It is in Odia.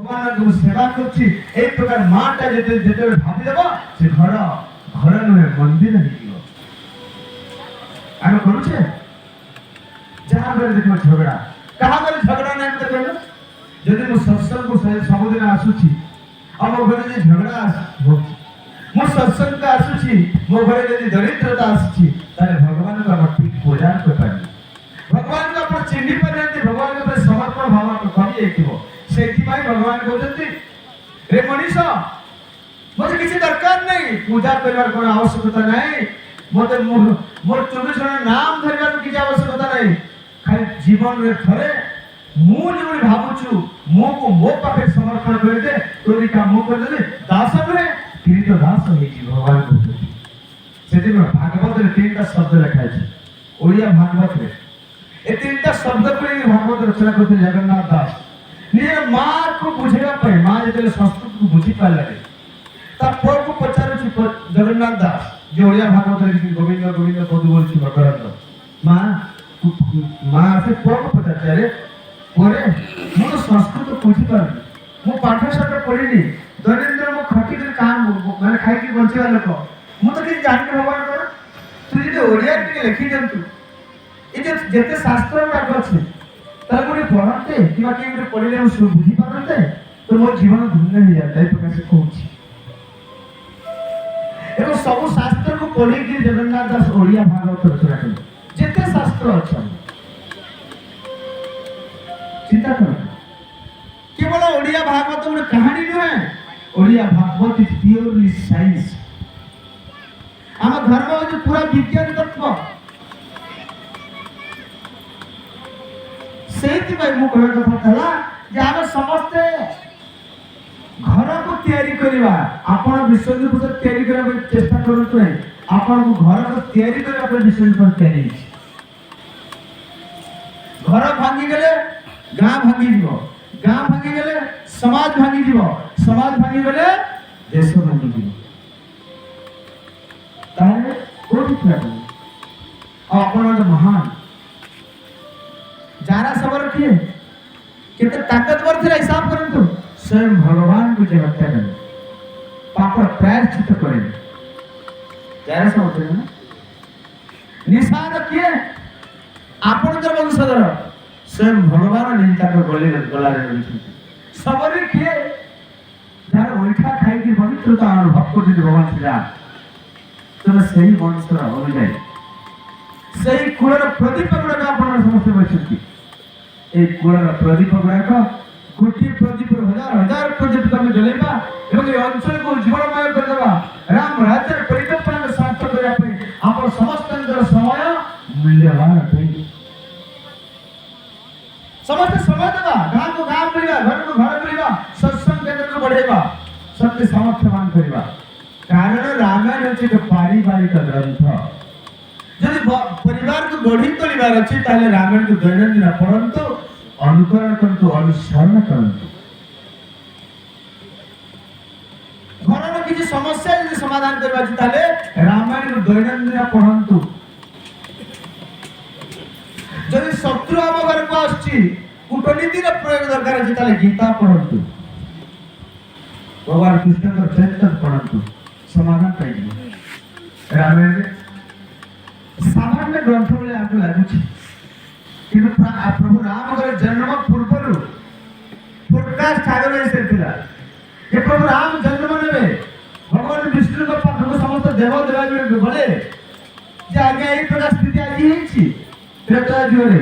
ভগবানଙ୍କୁ ସେବା କରୁଛି এই ପ୍ରକାର ମାଟା ଯେତେବେଳେ ଭାବିଦେବ ସେ ଘର ନୁହେଁ ମନ୍ଦିର ହେଇଯିବ। ଆମେ କରୁଛେ ଯାହା ବେଳେ ଦେଖିବ ଝଗଡ଼ା, କାହା ବେଳେ ଝଗଡ଼ା ନାହିଁ ମତେ କହିଲ? ଯଦି ମୁଁ ସତ୍ସଙ୍ଗକୁ ସବୁଦିନ ଆସୁଛି ଆଉ ମୋ ଘରେ ଯଦି ଝଗଡ଼ା ହଉଛି, ମୁଁ ସତ୍ସଙ୍ଗ ଆସୁଛି ମୋ ଘରେ ଯଦି ଦରିଦ୍ରତା ଆସୁଛି, ତାହେଲେ ଭଗବାନଙ୍କୁ ଆପଣ ଠିକ ପୂଜା କରିପାରିବେ। ଭଗବାନଙ୍କୁ ଆପଣ ଚିହ୍ନି ପାରିନାହାନ୍ତି, ଭଗବାନଙ୍କ ଉପରେ ସମର୍ପଣ ଭାବ କମିଯାଇଥିବ। ସେଇଥିପାଇଁ ଭଗବାନ କହୁଛନ୍ତି ରେ ମଣିଷ ମୋତେ କିଛି ଦରକାର ନାହିଁ, ପୂଜା କରିବାର କ'ଣ ଆବଶ୍ୟକତା ନାହିଁ, ମୋତେ ମୋର 24 ଘଣ୍ଟା ନାମ ଧରିବାର କିଛି ଆବଶ୍ୟକତା ନାହିଁ। ଖାଲି ଜୀବନରେ ଥରେ ମୁଁ ଯୋଉଠି ଭାବୁଛୁ ମୋ ପାଖରେ ସମର୍ପଣ କରିଦେ, ତୋରି କାମ ମୁଁ କରିଦେବି। ଦାସ ନୁହେଁ ତୀରିତ ଦାସ ହେଇଛି ଭଗବାନ କହୁଛନ୍ତି। ସେଥିପାଇଁ ଭାଗବତରେ 3ଟା ଶବ୍ଦ ଲେଖା ଅଛି। ଓଡ଼ିଆ ଭାଗବତରେ ଏ 3ଟା ଶବ୍ଦ କରି ଭାଗବତ ରଚନା କରିଥିଲେ ଜଗନ୍ନାଥ ଦାସ। ନିଜର ମାଆକୁ ବୁଝେଇବା ପାଇଁ, ମା ଯେତେବେଳେ ସଂସ୍କୃତକୁ ବୁଝିପାରିଲାନି, ତା ପୁଅକୁ ପଚାରୁଛି ଜଗନ୍ନାଥ ଦାସ, ଯେ ଓଡ଼ିଆ ଭାଗବତରେ ଗୋବିନ୍ଦ ଗୋବିନ୍ଦ ପଦୁ ବୋଲୁଛି ଭଗବାନ। ମା ସେ ପୁଅକୁ ପଚାରୁଛି, ଆରେ ପରେ ମୁଁ ତ ସଂସ୍କୃତ ବୁଝିପାରୁନି, ମୁଁ ପାଠଶାଠ ପଢ଼ିନି, ଦୈନନ୍ଦିନ ମୁଁ ଖଟିକି କାମ ମାନେ ଖାଇକି ବଞ୍ଚିବା ଲୋକ, ମୁଁ ତ କିଛି ଜାଣିନି ଭଗବାନ କର, ତୁ ଯଦି ଓଡ଼ିଆରେ ଟିକେ ଲେଖି ଦିଅନ୍ତୁ, ଏ ଯେତେ ଶାସ୍ତ୍ର ଗୁଡ଼ାକ ଅଛି ତାକୁ ଗୋଟେ ପଢ଼ନ୍ତେ କିମ୍ବା କିଏ ଗୋଟେ ପଢ଼ିଲେ ମୁଁ ବୁଝିପାରନ୍ତେ, ତ ମୋ ଜୀବନ ଧନ୍ୟ ହେଇଯାନ୍ତା। ଏ ପ୍ରକାର ସେ କହୁଛି। ଏବଂ ସବୁ ଶାସ୍ତ୍ରକୁ ପଢ଼ିକି ଜଗନ୍ନାଥ ଦାସ ଓଡ଼ିଆ ଭାଗବତ ରଚନା କଲେ। ଯେତେ ଶାସ୍ତ୍ର ଅଛନ୍ତି ଚିନ୍ତା କର, କେବଳ ଓଡ଼ିଆ ଭାଗବତ ଗୋଟେ କାହାଣୀ ନୁହେଁ, Odia Bhagavata is purely science. ଆମ ଧର୍ମ ହେଉଛି ପୁରା ବିଜ୍ଞାନ ତତ୍ତ୍ୱ। ସେଇଥିପାଇଁ ମୁଁ କହିବା କଥା ହେଲା ଯେ ଆମେ ସମସ୍ତେ ଘରକୁ ତିଆରି କରିବା। ଆପଣ ବିଶ୍ୱଜିତ ତିଆରି କରିବା ପାଇଁ ଚେଷ୍ଟା କରନ୍ତୁ ନାହିଁ, ଆପଣଙ୍କୁ ଘରକୁ ତିଆରି କରିବା ପାଇଁ ବିଶ୍ୱଜିତ ତିଆରି ହେଇଛି। ଘର ଭାଙ୍ଗିଗଲେ ଗାଁ ଭାଙ୍ଗିଯିବ, ଗାଁ ଭାଙ୍ଗିଗଲେ ସମାଜ ଭାଙ୍ଗିଯିବ, ସମାଜ ଭାଙ୍ଗିଗଲେ ଦେଶ ଭାଙ୍ଗିଯିବ। ତାହେଲେ କୋଉଠି ଠିଆ କରିବେ? ଆଉ ଆପଣ ମହାନ जारा सबर किए कितने ताकतवर थे हिसाब करंतु स्वयं भगवान को जे हत्या करे पाप प्रायश्चित करे। जारा सब थे ना निशान किए आपण कर वंशधर स्वयं भगवान निंदा को गले गलारे रही सबर किए जार ओठा खाई की पवित्रता अनुभव करते भगवान श्री राम तो सही वंशर अनुଯାୟୀ सही कुलर प्रदीप गुड़ाक आपण समस्त बचती ए कुलर प्रदीप गुड़ाक गोटे प्रदीप हजार हजार प्रदीप कमी जलेबा एवं ए अंचल को जीवनमय करदेबा राम राज्य परिकल्पना में सार्थक करया पे आपण समस्त समय मूल्यवान अटे। समस्त समय देबा गांव को गांव मिलवा घर को घर मिलवा सत्संग केंद्र को बढ़ेबा सत्य सामर्थ्यवान करबा। कारण रामायण होचे एक पारिवारिक ग्रंथ। यदि परिवार को गढ़ी तोड़बार अच्छी ताले रामायण को दैनंदिन पढ़ंतु अनुकरण करतु अनुसरण करतु। घर में किसी समस्या यदि समाधान करबा अछि ताले रामायण को दैनंदिन पढ़ंतु। यदि शत्रु आम घर को आछि कूटनीति रे प्रयोग दरकार अछि ताले गीता पढ़ंतु। भगवान कृष्ण का चरित्र पढ़ंतु समाधान पाइबे। रामायण सामान्य ग्रंथ में आपको लगुची किंतु प्रभु राम के जन्म पूर्व फोरकास्ट आगे से थिला ये प्रभु राम जन्म नेबे भगवान विष्णु के पाख को समस्त देव देवादी गले जे आगे एई प्रकार स्थिति आजी हेछि त्रेता युगरे